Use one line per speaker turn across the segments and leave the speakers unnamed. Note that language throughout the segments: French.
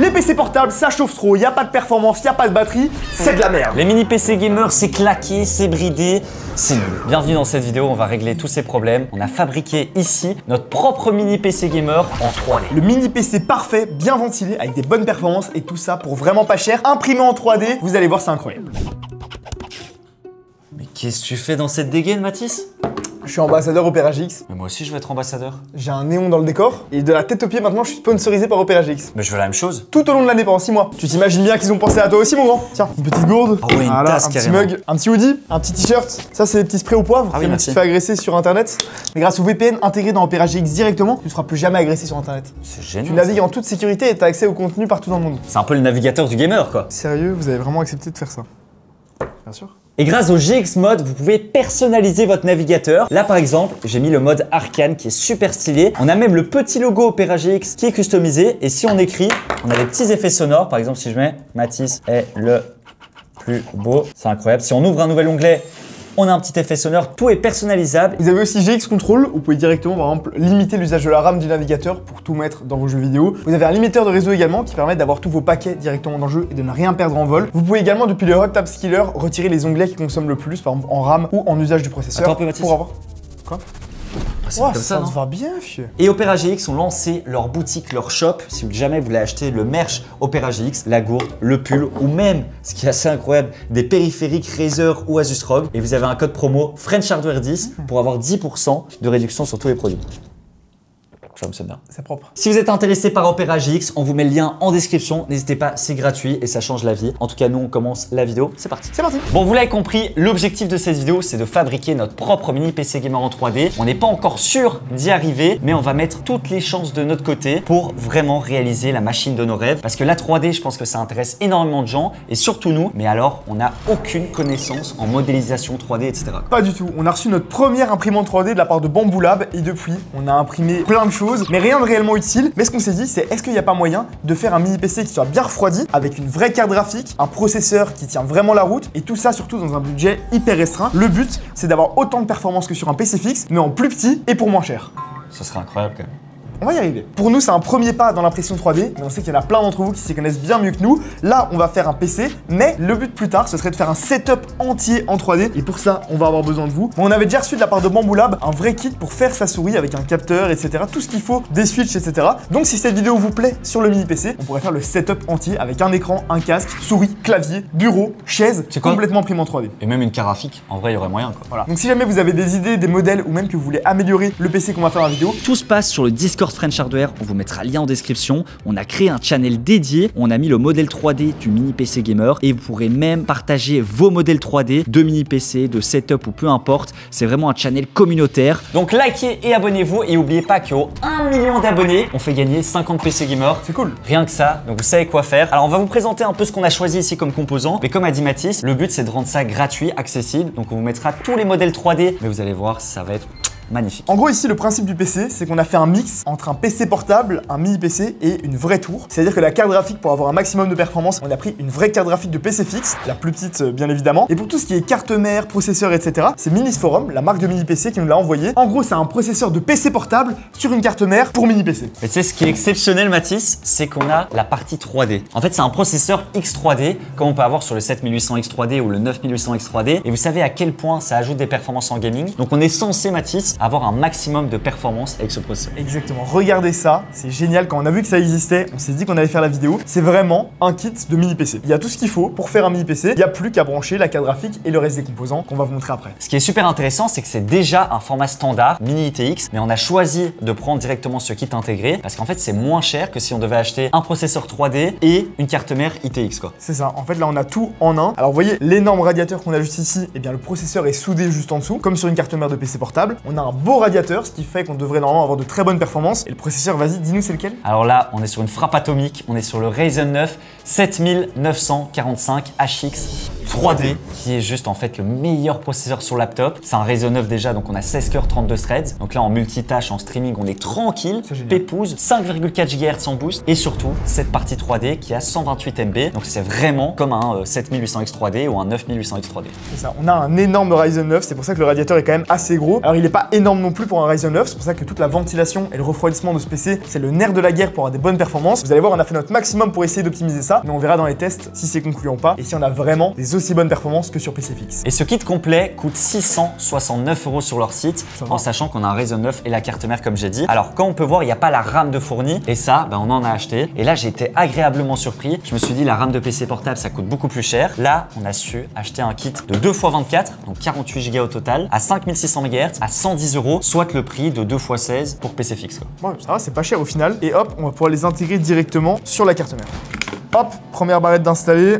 les PC portables ça chauffe trop, il n'y a pas de performance, il n'y a pas de batterie, c'est de la merde.
Les mini PC gamers, c'est claqué, c'est bridé, c'est nul. Bienvenue dans cette vidéo, on va régler tous ces problèmes. On a fabriqué ici notre propre mini PC gamer en 3D.
Le mini PC parfait, bien ventilé, avec des bonnes performances et tout ça pour vraiment pas cher, imprimé en 3D, vous allez voir c'est incroyable.
Mais qu'est-ce que tu fais dans cette dégaine, Mathis?
Je suis ambassadeur Opera GX.
Mais moi aussi je vais être ambassadeur.
J'ai un néon dans le décor et de la tête aux pieds maintenant je suis sponsorisé par Opera GX.
Mais je veux la même chose.
Tout au long de l'année pendant 6 mois. Tu t'imagines bien qu'ils ont pensé à toi aussi mon grand. Tiens, une petite gourde,
Ah ouais, une tasse
un petit
carrément.
mug, un petit hoodie, un petit t-shirt. Ça c'est des petits sprays au poivre.
Ah oui,
tu
merci.
te fais agresser sur internet. Mais grâce au VPN intégré dans Opera GX directement, tu ne seras plus jamais agressé sur internet.
C'est génial.
Tu navigues en toute sécurité et tu as accès au contenu partout dans le monde.
C'est un peu le navigateur du gamer quoi.
Sérieux, vous avez vraiment accepté de faire ça? Bien sûr.
Et grâce au GX Mode, vous pouvez personnaliser votre navigateur. Là par exemple, j'ai mis le mode Arcane qui est super stylé. On a même le petit logo Opera GX qui est customisé. Et si on écrit, on a des petits effets sonores. Par exemple, si je mets Mathis est le plus beau, c'est incroyable. Si on ouvre un nouvel onglet, on a un petit effet sonore, tout est personnalisable.
Vous avez aussi GX Control, vous pouvez directement par exemple limiter l'usage de la RAM du navigateur pour tout mettre dans vos jeux vidéo. Vous avez un limiteur de réseau également qui permet d'avoir tous vos paquets directement dans le jeu et de ne rien perdre en vol. Vous pouvez également depuis le Hot Tab Skiller retirer les onglets qui consomment le plus, par exemple en RAM ou en usage du processeur.
Attends un peu, Mathis.
Pour avoir. Quoi?
C'est
Oh,
comme ça, non?
te va bien, fieu.
Et Opera GX ont lancé leur boutique, leur shop. Si jamais vous voulez acheter le merch Opera GX, la gourde, le pull ou même, ce qui est assez incroyable, des périphériques Razer ou Asus ROG. Et vous avez un code promo French Hardware 10 pour avoir 10% de réduction sur tous les produits. Ça me semble bien.
C'est propre.
Si vous êtes intéressé par Opera GX, on vous met le lien en description. N'hésitez pas, c'est gratuit et ça change la vie. En tout cas, nous, on commence la vidéo. C'est parti.
C'est parti.
Bon, vous l'avez compris, l'objectif de cette vidéo, c'est de fabriquer notre propre mini PC gamer en 3D. On n'est pas encore sûr d'y arriver, mais on va mettre toutes les chances de notre côté pour vraiment réaliser la machine de nos rêves. Parce que la 3D, je pense que ça intéresse énormément de gens et surtout nous. Mais alors, on n'a aucune connaissance en modélisation 3D, etc.
Pas du tout. On a reçu notre première imprimante 3D de la part de Bamboo Lab et depuis, on a imprimé plein de choses, mais rien de réellement utile. Mais ce qu'on s'est dit, c'est est-ce qu'il n'y a pas moyen de faire un mini PC qui soit bien refroidi avec une vraie carte graphique, un processeur qui tient vraiment la route et tout ça surtout dans un budget hyper restreint. Le but, c'est d'avoir autant de performance que sur un PC fixe, mais en plus petit et pour moins cher.
Ce serait incroyable quand même.
On va y arriver. Pour nous, c'est un premier pas dans l'impression 3D, mais on sait qu'il y en a plein d'entre vous qui s'y connaissent bien mieux que nous. Là, on va faire un PC, mais le but plus tard, ce serait de faire un setup entier en 3D. Et pour ça, on va avoir besoin de vous. On avait déjà reçu de la part de Bamboo Lab un vrai kit pour faire sa souris avec un capteur, etc. Tout ce qu'il faut, des switches, etc. Donc si cette vidéo vous plaît sur le mini PC, on pourrait faire le setup entier avec un écran, un casque, souris, clavier, bureau, chaise, complètement imprimé en 3D.
Et même une carte graphique, en vrai, il y aurait moyen quoi.
Voilà. Donc si jamais vous avez des idées, des modèles ou même que vous voulez améliorer le PC qu'on va faire dans la vidéo,
Tout se passe sur le Discord French Hardware, on vous mettra le lien en description. On a créé un channel dédié, on a mis le modèle 3D du mini PC gamer et vous pourrez même partager vos modèles 3D de mini PC, de setup ou peu importe. C'est vraiment un channel communautaire. Donc likez et abonnez-vous et n'oubliez pas qu'au 1 million d'abonnés, on fait gagner 50 PC gamers.
c'est cool.
Rien que ça, donc vous savez quoi faire. Alors on va vous présenter un peu ce qu'on a choisi ici comme composant. Mais comme a dit Mathis, le but c'est de rendre ça gratuit, accessible. Donc on vous mettra tous les modèles 3D. Mais vous allez voir, ça va être magnifique.
En gros ici le principe du PC c'est qu'on a fait un mix entre un PC portable, un mini PC et une vraie tour. C'est-à-dire que la carte graphique pour avoir un maximum de performance, on a pris une vraie carte graphique de PC fixe, la plus petite bien évidemment. Et pour tout ce qui est carte mère, processeur, etc. c'est Minisforum, la marque de mini PC qui nous l'a envoyé. En gros c'est un processeur de PC portable sur une carte mère pour mini PC.
Mais tu sais ce qui est exceptionnel Mathis, c'est qu'on a la partie 3D. En fait c'est un processeur X3D comme on peut avoir sur le 7800 X3D ou le 9800 X3D. Et vous savez à quel point ça ajoute des performances en gaming. Donc on est censé Mathis avoir un maximum de performance avec ce processeur.
Exactement, regardez ça, c'est génial. Quand on a vu que ça existait, on s'est dit qu'on allait faire la vidéo. C'est vraiment un kit de mini PC. Il y a tout ce qu'il faut pour faire un mini PC. Il n'y a plus qu'à brancher la carte graphique et le reste des composants qu'on va vous montrer après.
Ce qui est super intéressant, c'est que c'est déjà un format standard mini ITX, mais on a choisi de prendre directement ce kit intégré parce qu'en fait c'est moins cher que si on devait acheter un processeur 3D et une carte mère ITX quoi.
C'est ça, en fait là on a tout en un. Alors vous voyez l'énorme radiateur qu'on a juste ici, et bien le processeur est soudé juste en dessous, comme sur une carte mère de PC portable. On a un beau radiateur, ce qui fait qu'on devrait normalement avoir de très bonnes performances. Et le processeur, vas-y, dis-nous c'est lequel?
Alors là, on est sur une frappe atomique, on est sur le Ryzen 9 7945 HX 3D qui est juste en fait le meilleur processeur sur laptop. C'est un Ryzen 9 déjà, donc on a 16 cœurs, 32 threads. Donc là en multitâche, en streaming, on est tranquille, pépouze, 5,4 GHz en boost et surtout cette partie 3D qui a 128 MB. Donc c'est vraiment comme un 7800X 3D ou un 9800X 3D.
C'est ça, on a un énorme Ryzen 9, c'est pour ça que le radiateur est quand même assez gros. Alors il n'est pas énorme non plus pour un Ryzen 9, c'est pour ça que toute la ventilation et le refroidissement de ce PC, c'est le nerf de la guerre pour avoir des bonnes performances. Vous allez voir, on a fait notre maximum pour essayer d'optimiser ça, mais on verra dans les tests si c'est concluant ou pas et si on a vraiment des aussi bonnes performances que sur PC fixe.
Et ce kit complet coûte 669 € sur leur site, en sachant qu'on a un Ryzen 9 et la carte mère comme j'ai dit. Alors comme on peut voir, il n'y a pas la RAM de fourni et ça, on en a acheté. Et là, j'ai été agréablement surpris. Je me suis dit, la RAM de PC portable, ça coûte beaucoup plus cher. Là, on a su acheter un kit de 2x24, donc 48 Go au total, à 5600 MHz, à 110 €, soit le prix de 2x16 pour PC fixe.
Ouais, ça va, c'est pas cher au final. Et hop, on va pouvoir les intégrer directement sur la carte mère. Hop, première barrette d'installer.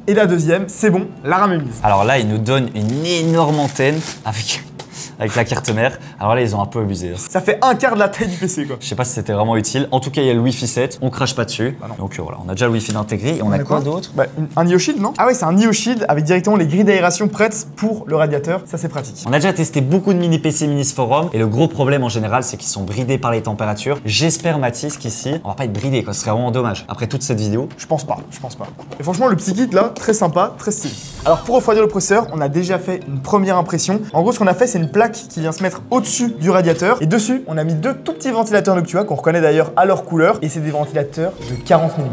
Et la deuxième, c'est bon, la RAM est mise.
Alors là, ils nous donnent une énorme antenne avec la carte mère. Alors là, ils ont un peu abusé.
Ça fait un quart de la taille du PC, quoi.
Je sais pas si c'était vraiment utile. En tout cas, il y a le Wi-Fi 7. On crache pas dessus. Donc voilà, on a déjà le Wi-Fi intégré. Et on a quoi d'autre?
Un IO-Shield, non? Ah ouais, c'est un IO-Shield avec directement les grilles d'aération prêtes pour le radiateur. Ça, c'est pratique.
On a déjà testé beaucoup de mini PC, mini forum. Et le gros problème en général, c'est qu'ils sont bridés par les températures. J'espère, Mathis, qu'ici, on va pas être bridé, quoi. Ce serait vraiment dommage. Après toute cette vidéo.
Je pense pas. Et franchement, le petit kit là, très sympa, très stylé. Alors pour refroidir le processeur, on a déjà fait une première impression. En gros, ce qu'on a fait, c'est une plaque qui vient se mettre au-dessus du radiateur. Et dessus, on a mis deux tout petits ventilateurs Noctua qu'on reconnaît d'ailleurs à leur couleur. Et c'est des ventilateurs de 40 mm.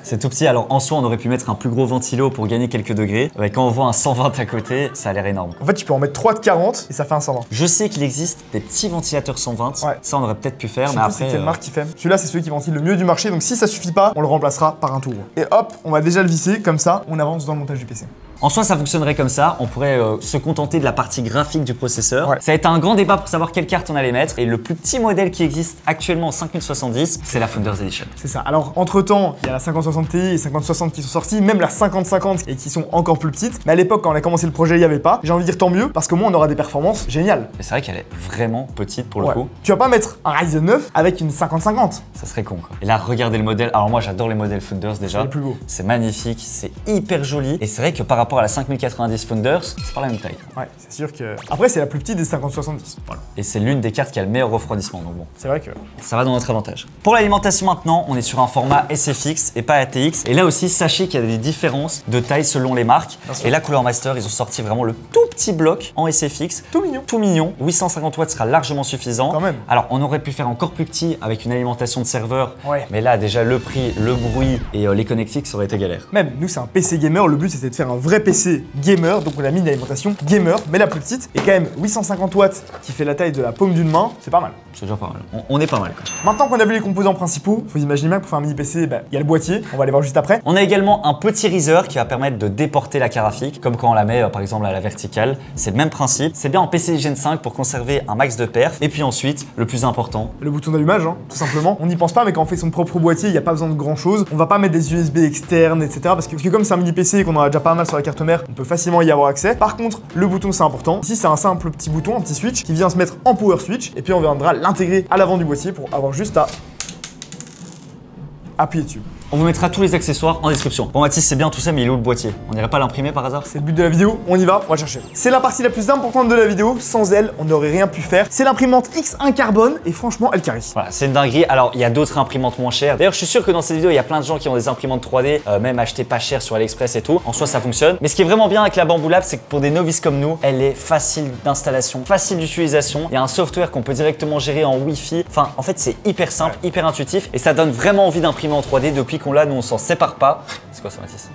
C'est tout petit. Alors en soi, on aurait pu mettre un plus gros ventilo pour gagner quelques degrés. Mais quand on voit un 120 à côté, ça a l'air énorme.
En fait, tu peux en mettre 3 de 40 et ça fait un 120.
Je sais qu'il existe des petits ventilateurs 120. Ouais. Ça, on aurait peut-être pu faire, mais après.
C'est quelle marque qui fait. Celui-là, c'est celui qui ventile le mieux du marché. Donc si ça suffit pas, on le remplacera par un tour. Et hop, on va déjà le visser. Comme ça, on avance dans le montage du PC.
En soi, ça fonctionnerait comme ça. On pourrait se contenter de la partie graphique du processeur. Ouais. Ça a été un grand débat pour savoir quelle carte on allait mettre. Et le plus petit modèle qui existe actuellement en 5070, c'est la Founders Edition.
C'est ça. Alors, entre-temps, il y a la 5060 Ti et 5060 qui sont sortis, même la 5050 et qui sont encore plus petites. Mais à l'époque, quand on a commencé le projet, il n'y avait pas. J'ai envie de dire tant mieux, parce qu'au moins, on aura des performances géniales.
Mais c'est vrai qu'elle est vraiment petite pour le coup.
Tu vas pas mettre un Ryzen 9 avec une 5050.
Ça serait con, quoi. Et là, regardez le modèle. Alors moi, j'adore les modèles Founders déjà.
C'est les plus beaux.
C'est magnifique, c'est hyper joli. Et c'est vrai que par rapport à la 5090 Founders, c'est pas la même taille.
Ouais, c'est sûr que. Après, c'est la plus petite des 5070. Voilà.
Et c'est l'une des cartes qui a le meilleur refroidissement. Donc bon.
C'est vrai que.
Ça va dans notre avantage. Pour l'alimentation maintenant, on est sur un format SFX et pas ATX. Et là aussi, sachez qu'il y a des différences de taille selon les marques. Et là, Cooler Master, ils ont sorti vraiment le tout petit bloc en SFX.
Tout mignon.
Tout mignon. 850 watts sera largement suffisant.
Quand même.
Alors, on aurait pu faire encore plus petit avec une alimentation de serveur.
Ouais.
Mais là, déjà, le prix, le bruit et les connectiques, ça aurait été galère.
Même, nous, c'est un PC gamer. Le but, c'était de faire un vrai PC gamer. Donc, on a mis une alimentation gamer, mais la plus petite. Et quand même, 850 watts qui fait la taille de la paume d'une main, c'est pas mal.
C'est déjà pas mal. On est pas mal, quoi.
Maintenant qu'on a vu les composants principaux, faut imaginer bien que pour faire un mini PC, il y a le boîtier. On va aller voir juste après.
On a également un petit riser qui va permettre de déporter la carafique, comme quand on la met par exemple à la verticale. C'est le même principe. C'est bien en PC Gen 5 pour conserver un max de perf. Et puis ensuite, le plus important,
le bouton d'allumage, hein, tout simplement. On n'y pense pas, mais quand on fait son propre boîtier, il n'y a pas besoin de grand chose. On va pas mettre des USB externes, etc. Parce que comme c'est un mini PC et qu'on en a déjà pas mal sur la carte mère, on peut facilement y avoir accès. Par contre, le bouton c'est important. Ici, c'est un simple petit bouton, un petit switch qui vient se mettre en power switch. Et puis on viendra l'intégrer à l'avant du boîtier pour avoir juste à appuyer dessus.
On vous mettra tous les accessoires en description. Bon Mathis, c'est bien tout ça, mais il est où le boîtier? On n'irait pas l'imprimer par hasard?
C'est le but de la vidéo, on y va, on va chercher. C'est la partie la plus importante de la vidéo, sans elle, on n'aurait rien pu faire. C'est l'imprimante X1 Carbone et franchement, elle carry.
Voilà, c'est une dinguerie. Alors, il y a d'autres imprimantes moins chères. D'ailleurs, je suis sûr que dans cette vidéo, il y a plein de gens qui ont des imprimantes 3D, même achetées pas cher sur AliExpress et tout. En soi, ça fonctionne. Mais ce qui est vraiment bien avec la Bamboo Lab, c'est que pour des novices comme nous, elle est facile d'installation, facile d'utilisation. Il y a un software qu'on peut directement gérer en Wi-Fi. Enfin, en fait, c'est hyper simple, hyper intuitif et ça donne vraiment envie d'imprimer en 3D. Depuis qu'on l'a, nous, on s'en sépare pas. C'est quoi ça, Mathis?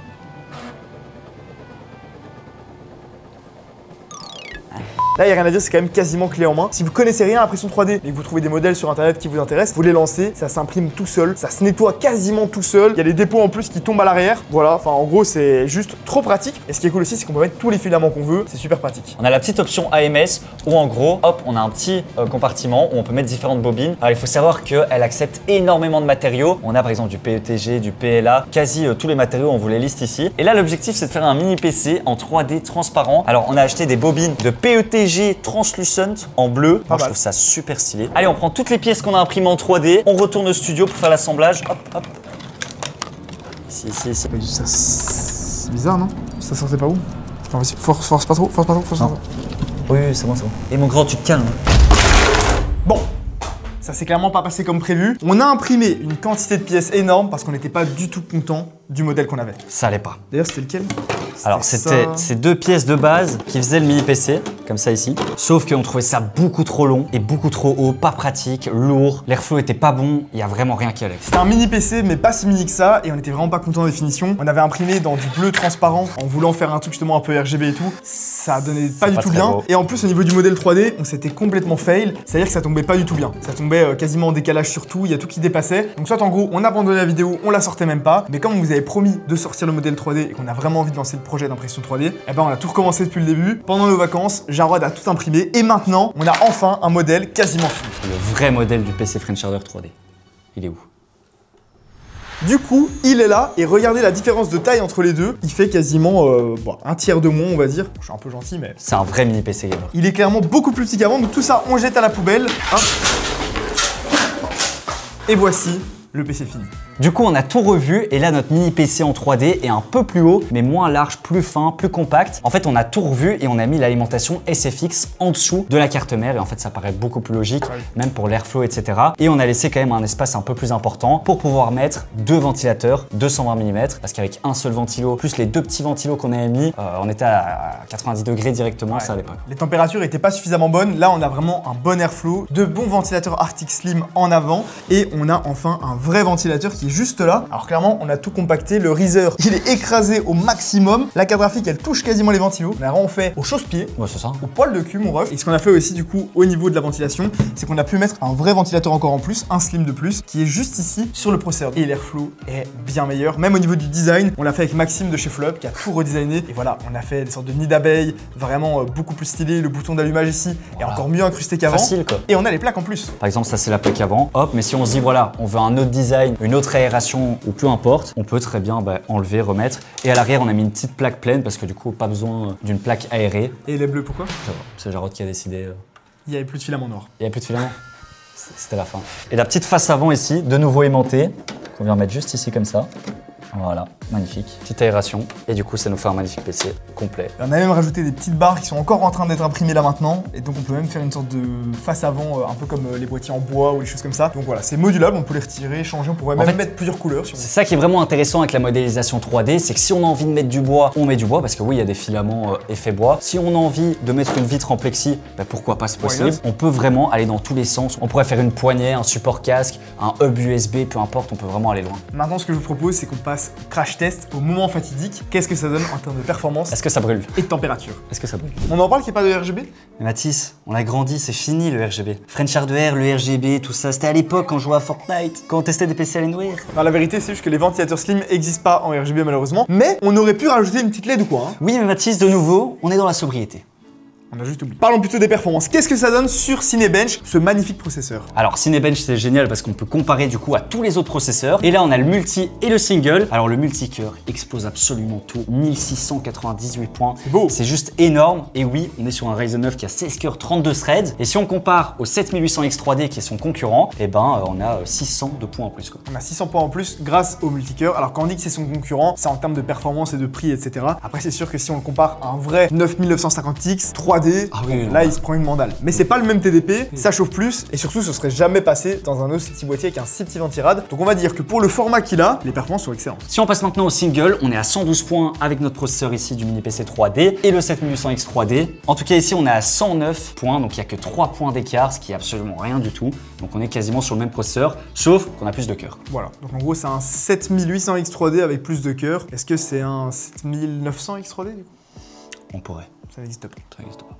Là, il n'y a rien à dire, c'est quand même quasiment clé en main. Si vous connaissez rien à l'impression 3D et que vous trouvez des modèles sur internet qui vous intéressent, vous les lancez, ça s'imprime tout seul, ça se nettoie quasiment tout seul. Il y a des dépôts en plus qui tombent à l'arrière. Voilà, enfin en gros, c'est juste trop pratique. Et ce qui est cool aussi, c'est qu'on peut mettre tous les filaments qu'on veut, c'est super pratique.
On a la petite option AMS où en gros, hop, on a un petit compartiment où on peut mettre différentes bobines. Alors il faut savoir qu'elle accepte énormément de matériaux. On a par exemple du PETG, du PLA, quasi tous les matériaux, on vous les liste ici. Et là, l'objectif, c'est de faire un mini PC en 3D transparent. Alors on a acheté des bobines de PETG translucent en bleu. Moi, je trouve ça super stylé. Allez, on prend toutes les pièces qu'on a imprimées en 3D. On retourne au studio pour faire l'assemblage. Hop, hop. Ici.
C'est bizarre, non? Ça sortait pas où? Non, vas-y, force pas trop, force pas trop, force pas trop.
Oui, c'est bon, c'est bon. Et mon grand, tu te calmes.
Bon, ça s'est clairement pas passé comme prévu. On a imprimé une quantité de pièces énorme parce qu'on n'était pas du tout content du modèle qu'on avait.
Ça allait pas.
D'ailleurs, c'était lequel?
Alors, c'était ces deux pièces de base qui faisaient le mini PC, comme ça ici. Sauf qu'on trouvait ça beaucoup trop long et beaucoup trop haut, pas pratique, lourd. L'airflow était pas bon, il y a vraiment rien qui allait.
C'était un mini PC, mais pas si mini que ça, et on était vraiment pas content des finitions. On avait imprimé dans du bleu transparent en voulant faire un truc justement un peu RGB et tout. Ça donnait pas du tout bien. Beau. Et en plus, au niveau du modèle 3D, on s'était complètement fail. C'est-à-dire que ça tombait pas du tout bien. Ça tombait quasiment en décalage sur tout, il y a tout qui dépassait. Donc, soit en gros, on abandonnait la vidéo, on la sortait même pas. Mais comme on vous avait promis de sortir le modèle 3D et qu'on a vraiment envie de lancer le projet d'impression 3D, eh ben on a tout recommencé depuis le début. Pendant nos vacances, Jarod a tout imprimé et maintenant, on a enfin un modèle quasiment fini.
Le vrai modèle du PC French Harder 3D. Il est où?
Du coup, il est là et regardez la différence de taille entre les deux. Il fait quasiment un tiers de moins, on va dire. Je suis un peu gentil, mais...
C'est un vrai mini PC gamer.
Il est clairement beaucoup plus petit qu'avant, donc tout ça, on jette à la poubelle. Hein. Et voici le PC fini.
Du coup, on a tout revu et là, notre mini PC en 3D est un peu plus haut, mais moins large, plus fin, plus compact. En fait, on a tout revu et on a mis l'alimentation SFX en dessous de la carte mère et en fait, ça paraît beaucoup plus logique, même pour l'airflow, etc. Et on a laissé quand même un espace un peu plus important pour pouvoir mettre deux ventilateurs 220 mm parce qu'avec un seul ventilo, plus les deux petits ventilos qu'on avait mis, on était à 90 degrés directement, ça allait pas.
Les températures étaient pas suffisamment bonnes. Là, on a vraiment un bon airflow, de bons ventilateurs Arctic Slim en avant et on a enfin un vrai ventilateur qui est juste là. Alors clairement, on a tout compacté. Le riser, il est écrasé au maximum. La carte graphique, elle touche quasiment les ventilos. On a vraiment fait au chausse-pied,
ouais, c'est ça,
au poil de cul, mon ref. Et ce qu'on a fait aussi du coup au niveau de la ventilation, c'est qu'on a pu mettre un vrai ventilateur encore en plus, un slim de plus, qui est juste ici sur le processeur. Et l'airflow est bien meilleur. Même au niveau du design, on l'a fait avec Maxime de chez Flop qui a tout redesigné. Et voilà, on a fait des sortes de nids d'abeilles, vraiment beaucoup plus stylé. Le bouton d'allumage ici est encore mieux incrusté qu'avant.
Facile quoi.
Et on a les plaques en plus.
Par exemple, ça c'est la plaque avant. Hop, mais si on se dit voilà, on veut un autre design, une autre aération ou peu importe, on peut très bien enlever, remettre. Et à l'arrière, on a mis une petite plaque pleine parce que du coup, pas besoin d'une plaque aérée.
Et les bleus, pourquoi?
C'est Jarod qui a décidé.
Il n'y avait plus de filament noir.
Il n'y avait plus de filament? C'était la fin. Et la petite face avant ici, de nouveau aimantée, qu'on vient mettre juste ici comme ça. Voilà, magnifique. Petite aération. Et du coup, ça nous fait un magnifique PC complet.
On a même rajouté des petites barres qui sont encore en train d'être imprimées là maintenant. Et donc, on peut même faire une sorte de face avant, un peu comme les boîtiers en bois ou les choses comme ça. Donc voilà, c'est modulable, on peut les retirer, changer. On pourrait même mettre plusieurs couleurs. Si
c'est ça qui est vraiment intéressant avec la modélisation 3D, c'est que si on a envie de mettre du bois, on met du bois parce que oui, il y a des filaments effet bois. Si on a envie de mettre une vitre en plexi, pourquoi pas, c'est possible. On peut vraiment aller dans tous les sens. On pourrait faire une poignée, un support casque, un hub USB, peu importe, on peut vraiment aller loin.
Maintenant, ce que je vous propose, c'est qu'on passe crash test au moment fatidique. Qu'est-ce que ça donne en termes de performance?
Est-ce que ça brûle?
Et de température?
Est-ce que ça brûle?
On en parle qu'il n'y a pas de RGB?
Mais Mathis, on a grandi, c'est fini le RGB. French Hardware, le RGB, tout ça, c'était à l'époque quand on jouait à Fortnite, quand on testait des PC Alienware.
Non, la vérité, c'est juste que les ventilateurs Slim n'existent pas en RGB malheureusement. Mais on aurait pu rajouter une petite LED ou quoi, hein.
Oui, mais Mathis, de nouveau, on est dans la sobriété.
On a juste oublié. Parlons plutôt des performances. Qu'est-ce que ça donne sur Cinebench, ce magnifique processeur?
Alors Cinebench c'est génial parce qu'on peut comparer du coup à tous les autres processeurs. Et là on a le multi et le single. Alors le multi-cœur explose absolument tout. 1698 points.
C'est beau.
C'est juste énorme. Et oui, on est sur un Ryzen 9 qui a 16 cœurs, 32 threads. Et si on compare au 7800X3D qui est son concurrent, eh ben on a 600 de points en plus quoi.
On a 600 points en plus grâce au multi-cœur. Alors quand on dit que c'est son concurrent, c'est en termes de performance et de prix, etc. Après c'est sûr que si on le compare à un vrai 9950X 3D,
ah oui,
là il se prend une mandale. Mais c'est pas le même TDP, ça chauffe plus et surtout ce serait jamais passé dans un autre petit boîtier avec un si petit ventirad. Donc on va dire que pour le format qu'il a, les performances sont excellentes.
Si on passe maintenant au single, on est à 112 points avec notre processeur ici du mini PC 3D et le 7800X 3D. En tout cas ici on est à 109 points, donc il n'y a que 3 points d'écart, ce qui est absolument rien du tout. Donc on est quasiment sur le même processeur, sauf qu'on a plus de cœurs.
Voilà, donc en gros c'est un 7800X 3D avec plus de cœurs. Est-ce que c'est un 7900X 3D du coup?
On pourrait.
Ça n'existe pas.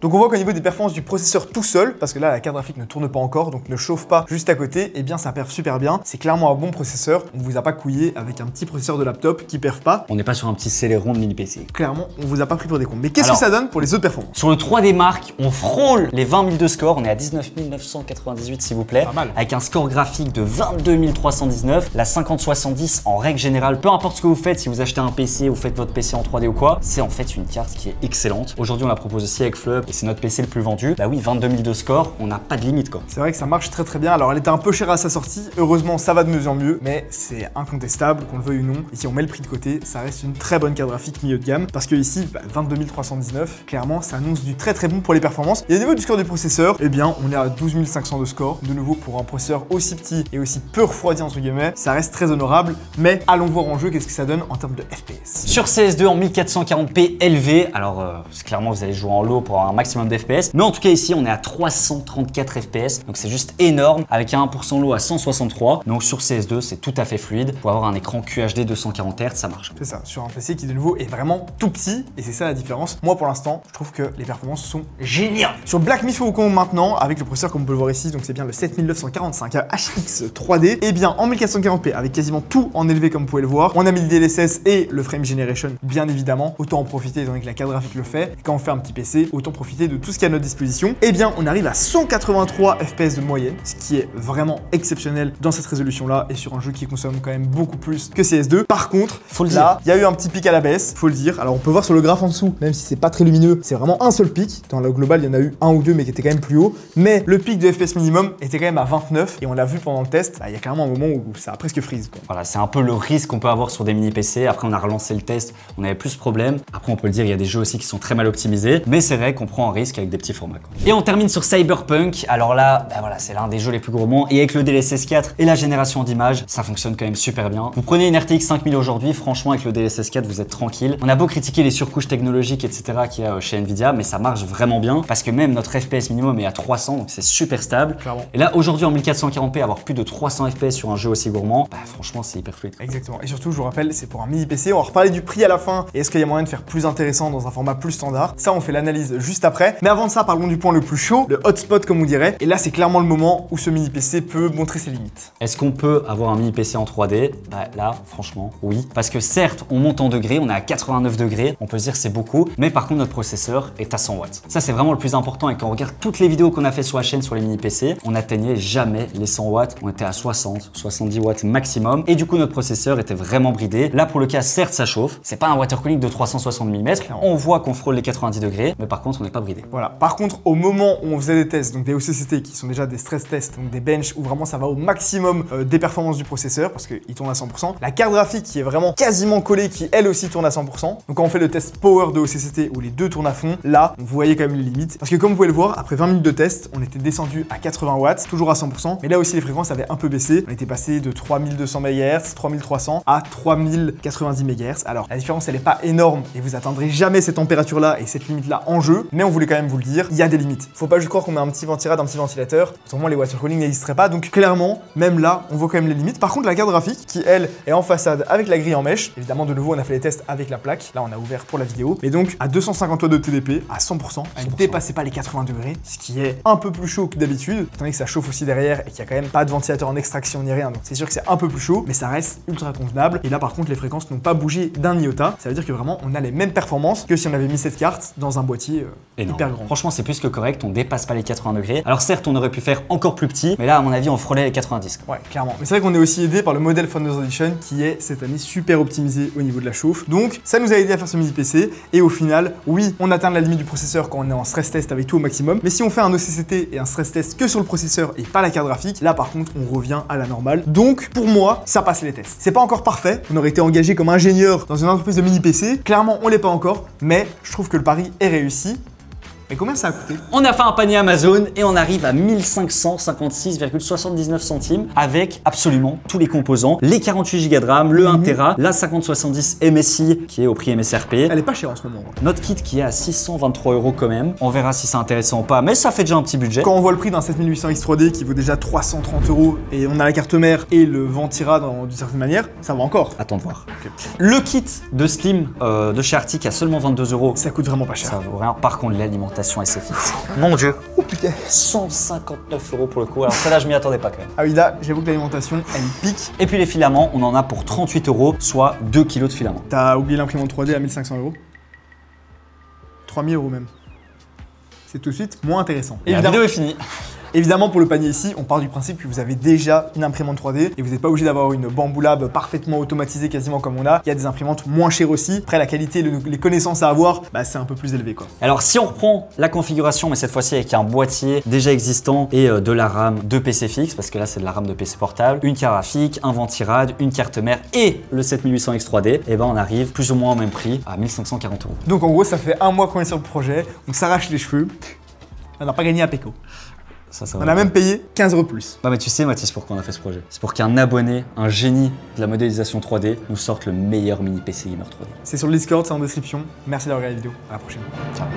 Donc on voit qu'au niveau des performances du processeur tout seul, parce que là la carte graphique ne tourne pas encore, donc ne chauffe pas juste à côté, et bien ça perf super bien. C'est clairement un bon processeur. On vous a pas couillé avec un petit processeur de laptop qui perf pas.
On n'est pas sur un petit Celeron de mini PC.
Clairement, on vous a pas pris pour des cons. Mais qu'est-ce que ça donne pour les autres performances?
Sur le 3D Mark, on frôle les 20 000 de score. On est à 19 998 s'il vous plaît.
Pas mal.
Avec un score graphique de 22 319. La 5070 en règle générale, peu importe ce que vous faites, si vous achetez un PC ou faites votre PC en 3D ou quoi, c'est en fait une carte qui est excellente. Aujourd'hui aujourd'hui on la propose aussi avec Flub et c'est notre PC le plus vendu. Bah oui, 22 000 de score, on n'a pas de limite quoi.
C'est vrai que ça marche très bien. Alors elle était un peu chère à sa sortie, heureusement ça va de mieux en mieux, mais c'est incontestable, qu'on le veuille ou non. Et si on met le prix de côté, ça reste une très bonne carte graphique milieu de gamme, parce que ici, 22 319, clairement ça annonce du très bon pour les performances. Et au niveau du score du processeur, eh bien on est à 12 500 de score. De nouveau, pour un processeur aussi petit et aussi peu refroidi entre guillemets, ça reste très honorable, mais allons voir en jeu qu'est-ce que ça donne en termes de FPS.
Sur CS2 en 1440p élevé, alors clairement vous allez jouer en low pour avoir un maximum d'FPS, mais en tout cas ici on est à 334 FPS, donc c'est juste énorme, avec un 1% low à 163, donc sur CS2 c'est tout à fait fluide. Pour avoir un écran QHD 240 Hz, ça marche.
C'est ça, sur un PC qui de nouveau est vraiment tout petit, et c'est ça la différence. Moi pour l'instant, je trouve que les performances sont géniales. Sur Black Myth Wukong maintenant, avec le processeur comme on peut le voir ici, donc c'est bien le 7945 HX 3D, et bien en 1440p, avec quasiment tout en élevé comme vous pouvez le voir, on a mis le DLSS et le Frame Generation, bien évidemment, autant en profiter étant donné que la carte graphique le fait, et quand on fait un petit PC, autant profiter de tout ce qu'il y a à notre disposition. Et bien on arrive à 183 FPS de moyenne, ce qui est vraiment exceptionnel dans cette résolution là, et sur un jeu qui consomme quand même beaucoup plus que CS2. Par contre,
faut le
là, il y a eu un petit pic à la baisse, faut le dire. Alors on peut voir sur le graphe en dessous, même si c'est pas très lumineux, c'est vraiment un seul pic. Dans le global, il y en a eu un ou deux, mais qui était quand même plus haut. Mais le pic de FPS minimum était quand même à 29, et on l'a vu pendant le test, il y a clairement un moment où ça a presque freeze, quoi.
Voilà, c'est un peu le risque qu'on peut avoir sur des mini PC. Après, on a relancé le test, on avait plus de problèmes. Après, on peut le dire, il y a des jeux aussi qui sont très mal optimisés, mais c'est vrai qu'on prend un risque avec des petits formats, quoi. Et on termine sur Cyberpunk. Alors là, voilà, c'est l'un des jeux les plus gourmands, et avec le DLSS 4 et la génération d'images, ça fonctionne quand même super bien. Vous prenez une RTX 5000 aujourd'hui, franchement, avec le DLSS 4, vous êtes tranquille. On a beau critiquer les surcouches technologiques, etc., qu'il y a chez Nvidia, mais ça marche vraiment bien parce que même notre FPS minimum est à 300, donc c'est super stable.
Clairement.
Et là, aujourd'hui, en 1440p, avoir plus de 300 FPS sur un jeu aussi gourmand, bah franchement, c'est hyper fluide.
Exactement. Et surtout, je vous rappelle, c'est pour un mini PC. On va reparler du prix à la fin. Et est-ce qu'il y a moyen de faire plus intéressant dans un format plus standard? Ça, on fait l'analyse juste après. Mais avant de ça, parlons du point le plus chaud, le hotspot, comme on dirait. Et là, c'est clairement le moment où ce mini PC peut montrer ses limites.
Est-ce qu'on peut avoir un mini PC en 3D? Bah là, franchement, oui. Parce que certes, on monte en degrés, on est à 89 degrés, on peut se dire c'est beaucoup, mais par contre, notre processeur est à 100 watts. Ça, c'est vraiment le plus important. Et quand on regarde toutes les vidéos qu'on a fait sur la chaîne sur les mini PC, on n'atteignait jamais les 100 watts. On était à 60, 70 watts maximum. Et du coup, notre processeur était vraiment bridé. Là, pour le cas, certes, ça chauffe. C'est pas un water cooling de 360 mm. On voit qu'on frôle les 90 degrés, mais par contre, on n'est pas bridé.
Voilà. Par contre, au moment où on faisait des tests, donc des OCCT qui sont déjà des stress tests, donc des bench où vraiment ça va au maximum des performances du processeur parce qu'il tourne à 100%. La carte graphique qui est vraiment quasiment collée, qui elle aussi tourne à 100%. Donc quand on fait le test power de OCCT où les deux tournent à fond, là, vous voyez quand même les limites. Parce que comme vous pouvez le voir, après 20 minutes de test, on était descendu à 80 watts, toujours à 100%. Mais là aussi, les fréquences avaient un peu baissé. On était passé de 3200 MHz, 3300 à 3090 MHz. Alors, la différence, elle n'est pas énorme et vous atteindrez jamais cette température-là et cette limite-là en jeu. Mais on voulait quand même vous le dire, il y a des limites. Faut pas juste croire qu'on met un petit ventirail, un petit ventilateur. Autrement, les water cooling n'existeraient pas. Donc, clairement, même là, on voit quand même les limites. Par contre, la carte graphique, qui elle est en façade avec la grille en mèche. Évidemment, de nouveau, on a fait les tests avec la plaque. Là, on a ouvert pour la vidéo. Mais donc, à 250 watts de TDP, à 100%, elle ne dépassait pas les 80 degrés, ce qui est un peu plus chaud que d'habitude, étant donné que ça chauffe aussi derrière et qu'il y a quand même pas de ventilateur en extraction ni rien. Donc, c'est sûr que c'est un peu plus chaud, mais ça reste ultra convenable. Et là, par contre, les fréquences n'ont pas bougé d'un iota. Ça veut dire que vraiment, on a les mêmes performances que si on avait mis cette carte dans un boîtier hyper grand.
Franchement, c'est plus que correct. On dépasse pas les 80 degrés. Alors, certes, on aurait pu faire encore plus petit, mais là, à mon avis, on frôlait les 90.
Ouais, clairement. Mais c'est vrai qu'on est aussi aidé par le modèle Founders Edition qui est cette année super optimisé au niveau de la chauffe. Donc, ça nous a aidé à faire ce mini PC. Et au final, oui, on atteint la limite du processeur quand on est en stress test avec tout au maximum. Mais si on fait un OCCT et un stress test que sur le processeur et pas la carte graphique, là par contre, on revient à la normale. Donc, pour moi, ça passe les tests. C'est pas encore parfait. On aurait été engagé comme ingénieur dans une entreprise de mini PC. Clairement, on l'est pas encore. Mais je trouve que le pari est réussi. Mais combien ça a coûté?
On a fait un panier Amazon et on arrive à 1556,79 centimes avec absolument tous les composants. Les 48 Go de RAM, le 1 Tera, la 5070 MSI qui est au prix MSRP.
Elle est pas chère en ce moment.
Notre kit qui est à 623 € quand même. On verra si c'est intéressant ou pas, mais ça fait déjà un petit budget.
Quand on voit le prix d'un 7800X 3D qui vaut déjà 330 € et on a la carte mère et le Ventira d'une certaine manière, ça va encore.
Attends de voir. Okay. Le kit de Slim de chez Arctic à seulement 22 €.
Ça coûte vraiment pas cher.
Ça vaut rien. Par contre, l'alimentation et c'est fixe. Mon dieu.
Oh putain.
159 € pour le coup. Alors ça là, je m'y attendais pas quand même.
Ah oui, là, j'avoue que l'alimentation, elle pique.
Et puis les filaments, on en a pour 38 €, soit 2 kg de filaments.
T'as oublié l'imprimante 3D à 1500 €. 3000 € même. C'est tout de suite moins intéressant.
Et la vidéo est finie.
Évidemment, pour le panier ici, on part du principe que vous avez déjà une imprimante 3D et vous n'êtes pas obligé d'avoir une Bambu Lab parfaitement automatisée quasiment comme on a. Il y a des imprimantes moins chères aussi. Après, la qualité, les connaissances à avoir, bah, c'est un peu plus élevé quoi.
Alors si on reprend la configuration, mais cette fois-ci avec un boîtier déjà existant et de la RAM de PC fixe, parce que là c'est de la RAM de PC portable, une carte graphique, un ventirad, une carte mère et le 7800X 3D, et ben on arrive plus ou moins au même prix à 1540 €.
Donc en gros, ça fait un mois qu'on est sur le projet, on s'arrache les cheveux. On n'a pas gagné un péco.
Ça
On a même payé 15 € plus.
Bah mais tu sais Mathis pourquoi on a fait ce projet? C'est pour qu'un abonné, un génie de la modélisation 3D nous sorte le meilleur mini PC gamer 3D.
C'est sur le Discord, c'est en description. Merci d'avoir regardé la vidéo. À la prochaine.
Ciao.